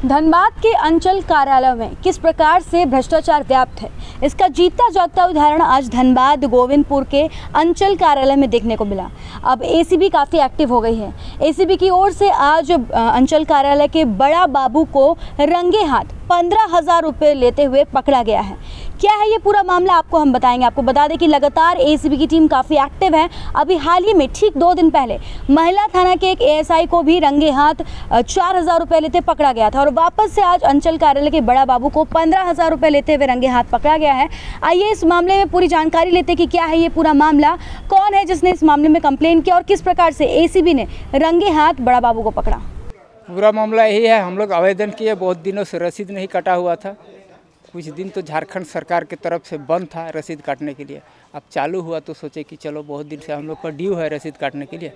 धनबाद के अंचल कार्यालय में किस प्रकार से भ्रष्टाचार व्याप्त है, इसका जीता जागता उदाहरण आज धनबाद गोविंदपुर के अंचल कार्यालय में देखने को मिला। अब एसीबी काफ़ी एक्टिव हो गई है। एसीबी की ओर से आज अंचल कार्यालय के बड़ा बाबू को रंगे हाथ 15,000 रुपये लेते हुए पकड़ा गया है। क्या है ये पूरा मामला, आपको हम बताएंगे। आपको बता दें कि लगातार एसीबी की टीम काफ़ी एक्टिव है। अभी हाल ही में ठीक 2 दिन पहले महिला थाना के एक एएसआई को भी रंगे हाथ 4,000 रुपये लेते पकड़ा गया था और वापस से आज अंचल कार्यालय के बड़ा बाबू को 15,000 रुपये लेते हुए रंगे हाथ पकड़ा गया है। आइए इस मामले में पूरी जानकारी लेते कि क्या है ये पूरा मामला, कौन है जिसने इस मामले में कंप्लेन किया और किस प्रकार से एसीबी ने रंगे हाथ बड़ा बाबू को पकड़ा। पूरा मामला यही है, हम लोग आवेदन किए, बहुत दिनों से रसीद नहीं कटा हुआ था। कुछ दिन तो झारखंड सरकार की तरफ से बंद था रसीद काटने के लिए। अब चालू हुआ तो सोचे कि चलो बहुत दिन से हम लोग का ड्यू है रसीद काटने के लिए।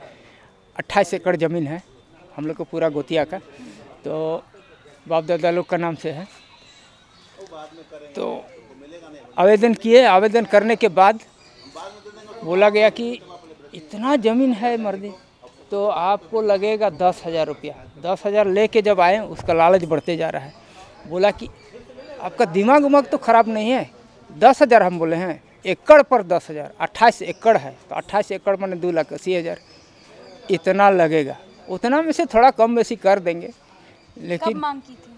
28 एकड़ ज़मीन है हम लोग को पूरा गोतिया का, तो बाप दादा लोग का नाम से है। तो आवेदन किए, आवेदन करने के बाद बोला गया कि इतना ज़मीन है मर्दी तो आपको लगेगा 10,000 रुपया। 10,000 लेके जब आए उसका लालच बढ़ते जा रहा है। बोला कि आपका दिमाग उमाग तो ख़राब नहीं है, 10,000 हम बोले हैं, एकड़ पर 10,000, 28 एकड़ है तो 28 एकड़ मैंने 2,80,000 इतना लगेगा। उतना में से थोड़ा कम बेसी कर देंगे। लेकिन कब मांग की थी?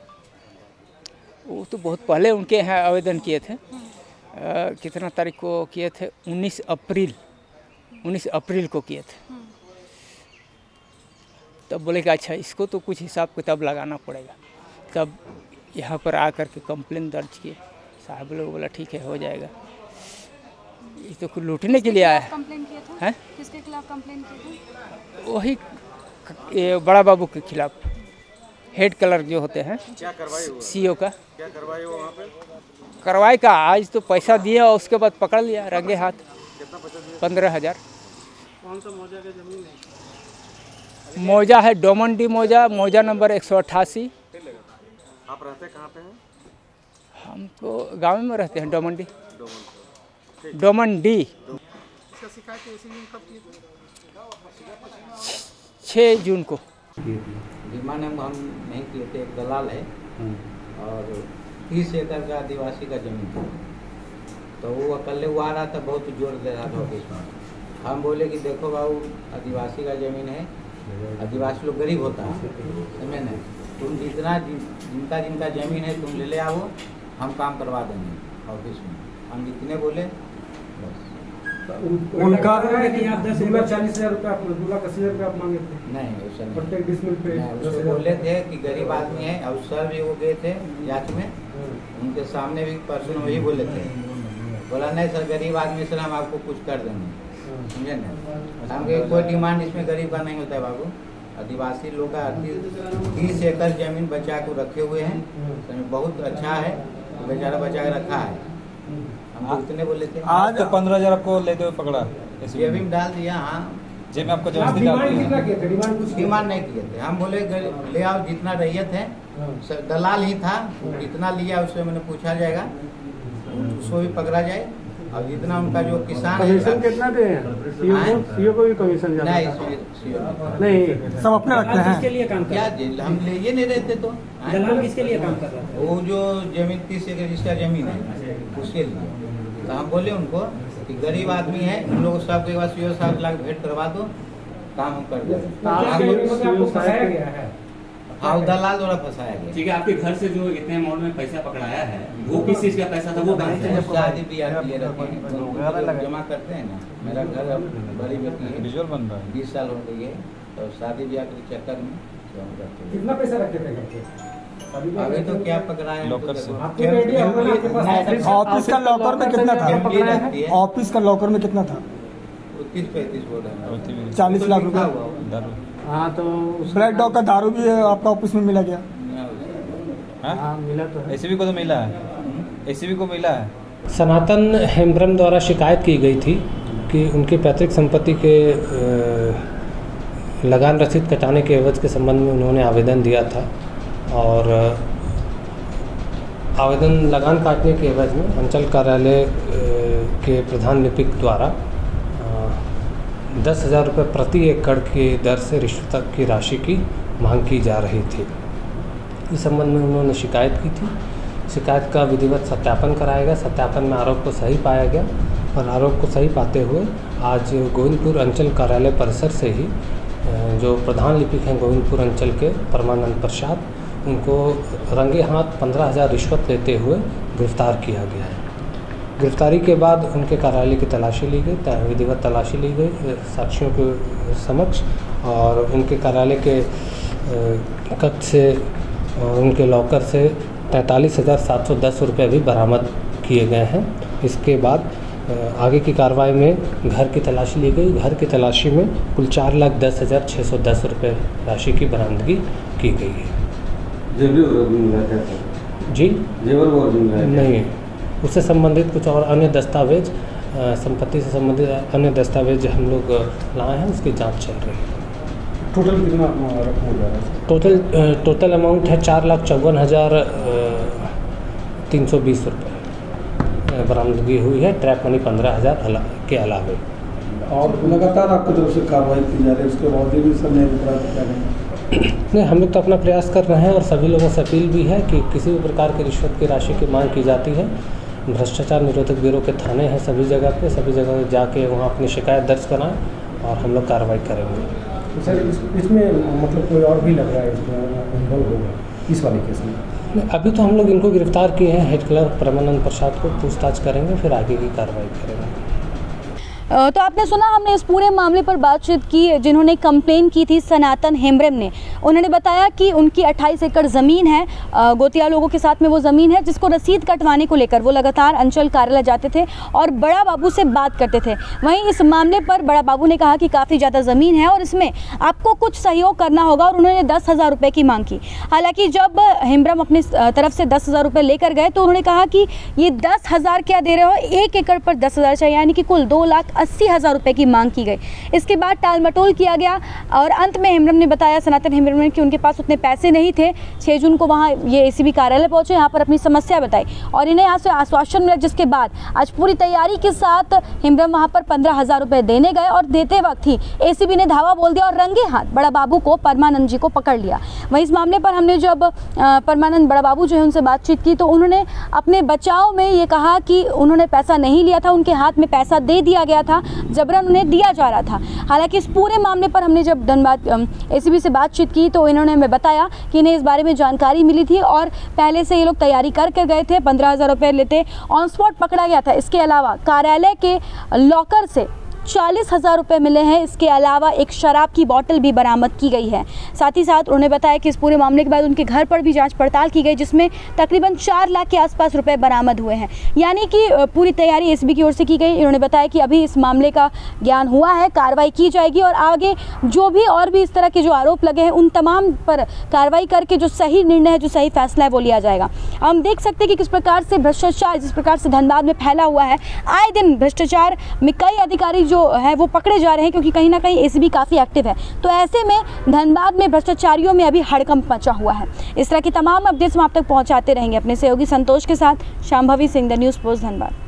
वो तो बहुत पहले उनके यहाँ आवेदन किए थे। कितना तारीख को किए थे? 19 अप्रैल को किए थे। तब बोले कि अच्छा इसको तो कुछ हिसाब किताब लगाना पड़ेगा। तब यहाँ पर आकर के कंप्लेन दर्ज किए। साहब लोग बोला ठीक है हो जाएगा। ये तो कुछ लूटने के लिए आया है। कंप्लेन किए थे? हैं? किसके खिलाफ कंप्लेन किए थे? वही ये बड़ा बाबू के खिलाफ, हेड क्लर्क जो होते हैं सीओ का। क्या करवाई वो वहाँ पे? कार्रवाई का आज तो पैसा दिया और उसके बाद पकड़ लिया रंगे हाथ। कितना पैसा दिया? 15,000। कौन सा मौजा का जमीन है? मौजा है डोमन डी मौजा, मौजा नंबर 188। आप रहते कहाँ पे हैं? हम तो गाँव में रहते हैं, डोमन डी। डोमन डोमन डी। इसका शिकायत एसीबी कब की थी? 6 जून को। डिमांड हम नहीं किए थे। एक दलाल है और 30 एकड़ का आदिवासी का जमीन था, तो वो अकेले वो आ रहा था, बहुत जोर दे रहा था ऑफिस में। हम बोले कि देखो बाबू आदिवासी का ज़मीन है, आदिवासी लोग गरीब होता है, समझे नहीं, तुम जिनका ज़मीन है तुम ले आओ, हम काम करवा देंगे ऑफिस में। हम जितने बोले बस। उनका कि आप 10,40,000 रुपये, 2,80,000 रुपये आप मांगे थे? नहीं वैसा नहीं, प्रत्येक डिसमिल पे उसको बोले थे कि गरीब आदमी है। और सर भी वो गए थे जांच में, उनके सामने भी पर्सन वही बोले थे। बोला नहीं सर गरीब आदमी सर हम आपको कुछ कर देंगे, समझे ना। हमके कोई डिमांड इसमें गरीब का नहीं होता है बाबू। आदिवासी लोग का 30 एकड़ जमीन बचा को रखे हुए हैं, बहुत अच्छा है, बेचारा बचा के रखा है। हम इतने बोले थे। आज तो 15,000 आपको लेते हुए पकड़ा, ये भी डाल दिया। हाँ जेब में आपको जबरदस्ती डाल दिया। डिमांड नहीं किए थे, हम बोले ले आओ जितना रैयत है। दलाल ही था, जितना लिया उससे मैंने पूछा जाएगा, उसको भी पकड़ा जाए। और जितना उनका जो किसान है, कमीशन कितना दे हैं? सीओ को भी कमीशन नहीं, सब अपने रखते हैं। किसके लिए काम कर क्या हम ले ये नहीं रहते तो दलाल किसके लिए काम कर रहा है? वो जो जमीन 30 एकड़ जिसका जमीन है उसके लिए। तो हम बोले उनको कि गरीब आदमी है, उन लोग सबके पास सीओ साहब लाख भेंट करवा दो, काम हम कर देंगे। हाँ दलाल द्वारा फंसाया गया। ठीक है, आपके घर से जो इतने अमाउंट में पैसा पकड़ाया है वो किस चीज का पैसा था? वो शादी ब्याह लिए रहते हैं, जमा करते हैं ना। मेरा घर अब बड़ी बेटी है, विजुअल बन रहा है, 20 साल हो गई है, तो शादी ब्याह के चक्कर में जमा करते हैं। कितना पैसा रखे थे घर पे? अभी तो क्या पकड़ा है लॉकर से। ऑफिस का लॉकर में कितना था? ऑफिस का लॉकर में कितना था? 30-35 बोल रहे हैं। 40 लाख रुपए। हाँ तो ब्लैक डॉग का दारू भी आपका ऑफिस में मिला गया? हाँ मिला तो है। एसीबी को तो मिला है, एसीबी को मिला है। सनातन हेम्ब्रम द्वारा शिकायत की गई थी कि उनकी पैतृक संपत्ति के लगान रसीद कटाने के एवज के संबंध में उन्होंने आवेदन दिया था और आवेदन लगान काटने के एवज में अंचल कार्यालय के प्रधान लिपिक द्वारा 10,000 रुपये प्रति एकड़ की दर से रिश्वत की राशि की मांग की जा रही थी। इस संबंध में उन्होंने शिकायत की थी। शिकायत का विधिवत सत्यापन कराया गया। सत्यापन में आरोप को सही पाया गया और आरोप को सही पाते हुए आज गोविंदपुर अंचल कार्यालय परिसर से ही जो प्रधान लिपिक हैं गोविंदपुर अंचल के परमानंद प्रसाद, उनको रंगे हाथ 15,000 रिश्वत लेते हुए गिरफ्तार किया गया है। गिरफ्तारी के बाद उनके कार्यालय की तलाशी ली गई, विधिवत तलाशी ली गई साक्षियों के समक्ष, और उनके कार्यालय के कक्ष से और उनके लॉकर से 43,710 रुपये भी बरामद किए गए हैं। इसके बाद आगे की कार्रवाई में घर की तलाशी ली गई। घर की तलाशी में कुल 4,10,610 रुपये राशि की बरामदगी की गई है। जी नहीं, उससे संबंधित कुछ और अन्य दस्तावेज, संपत्ति से संबंधित अन्य दस्तावेज हम लोग लाए हैं, उसकी जांच चल रही है। टोटल कितना रकम हो जा रहा है? टोटल अमाउंट है 4,54,320 रुपये बरामदगी हुई है। ट्रैप मनी 15,000 के अलावे। और लगातार आपकी तरफ से कार्रवाई की जा रही है, उसके बावजूद भी सब नहीं, हम लोग तो अपना प्रयास कर रहे हैं और सभी लोगों से अपील भी है कि किसी भी प्रकार की रिश्वत की राशि की मांग की जाती है, भ्रष्टाचार निरोधक ब्यूरो के थाने हैं सभी जगह जाके वहाँ अपनी शिकायत दर्ज कराएं और हम लोग कार्रवाई करेंगे। तो सर इसमें मतलब कोई और भी लग रहा है इसमें इन्वॉल्व होगा इस वाले केस में? अभी तो हम लोग इनको गिरफ्तार किए हैं। हेड क्लर्क परमानंद प्रसाद को पूछताछ करेंगे, फिर आगे की कार्रवाई करेंगे। तो आपने सुना, हमने इस पूरे मामले पर बातचीत की। जिन्होंने कंप्लेन की थी सनातन हेम्ब्रम ने, उन्होंने बताया कि उनकी 28 एकड़ ज़मीन है, गोतिया लोगों के साथ में वो ज़मीन है, जिसको रसीद कटवाने को लेकर वो लगातार अंचल कार्यालय जाते थे और बड़ा बाबू से बात करते थे। वहीं इस मामले पर बड़ा बाबू ने कहा कि काफ़ी ज़्यादा ज़मीन है और इसमें आपको कुछ सहयोग करना होगा, और उन्होंने 10,000 रुपये की मांग की। हालांकि जब हेम्ब्रम अपनी तरफ से 10,000 रुपये लेकर गए तो उन्होंने कहा कि ये 10,000 क्या दे रहे हो, 1 एकड़ पर 10,000 चाहिए, यानी कि कुल 2,80,000 रुपए की मांग की गई। इसके बाद टालमटोल किया गया और अंत में हेम्ब्रम ने बताया, सनातन हेम्ब्रम ने, कि उनके पास उतने पैसे नहीं थे। 6 जून को वहाँ ये एसीबी कार्यालय पहुंचे, यहाँ पर अपनी समस्या बताई और इन्हें यहाँ से आश्वासन मिला, जिसके बाद आज पूरी तैयारी के साथ हेम्ब्रम वहाँ पर 15,000 रुपये देने गए और देते वक्त ही एसीबी ने धावा बोल दिया और रंगे हाथ बड़ा बाबू को, परमानंद जी को पकड़ लिया। वहीं इस मामले पर हमने जब परमानंद बड़ा बाबू जो है उनसे बातचीत की तो उन्होंने अपने बचाव में ये कहा कि उन्होंने पैसा नहीं लिया था, उनके हाथ में पैसा दे दिया गया था, जबरन उन्हें दिया जा रहा था। हालांकि इस पूरे मामले पर हमने जब धनबाद एसीबी से बातचीत की तो इन्होंने हमें बताया कि इन्हें इस बारे में जानकारी मिली थी और पहले से ये लोग तैयारी करके गए थे। 15,000 रुपये लेते ऑन स्पॉट पकड़ा गया था। इसके अलावा कार्यालय के लॉकर से 40,000 रुपये मिले हैं। इसके अलावा एक शराब की बोतल भी बरामद की गई है। साथ ही साथ उन्होंने बताया कि इस पूरे मामले के बाद उनके घर पर भी जांच पड़ताल की गई, जिसमें तकरीबन 4 लाख के आसपास रुपए बरामद हुए हैं। यानी कि पूरी तैयारी एसबी की ओर से की गई। इन्होंने बताया कि अभी इस मामले का ज्ञान हुआ है, कार्रवाई की जाएगी और आगे जो भी और भी इस तरह के जो आरोप लगे हैं उन तमाम पर कार्रवाई करके जो सही निर्णय है, जो सही फैसला है वो लिया जाएगा। हम देख सकते हैं कि किस प्रकार से भ्रष्टाचार जिस प्रकार से धनबाद में फैला हुआ है, आए दिन भ्रष्टाचार में कई अधिकारी जो है वो पकड़े जा रहे हैं, क्योंकि कहीं ना कहीं एसीबी काफ़ी एक्टिव है। तो ऐसे में धनबाद में भ्रष्टाचारियों में अभी हड़कंप मचा हुआ है। इस तरह की तमाम अपडेट्स हम आप तक पहुंचाते रहेंगे अपने सहयोगी संतोष के साथ। Shambhavi Singh, the news post, Dhanbad.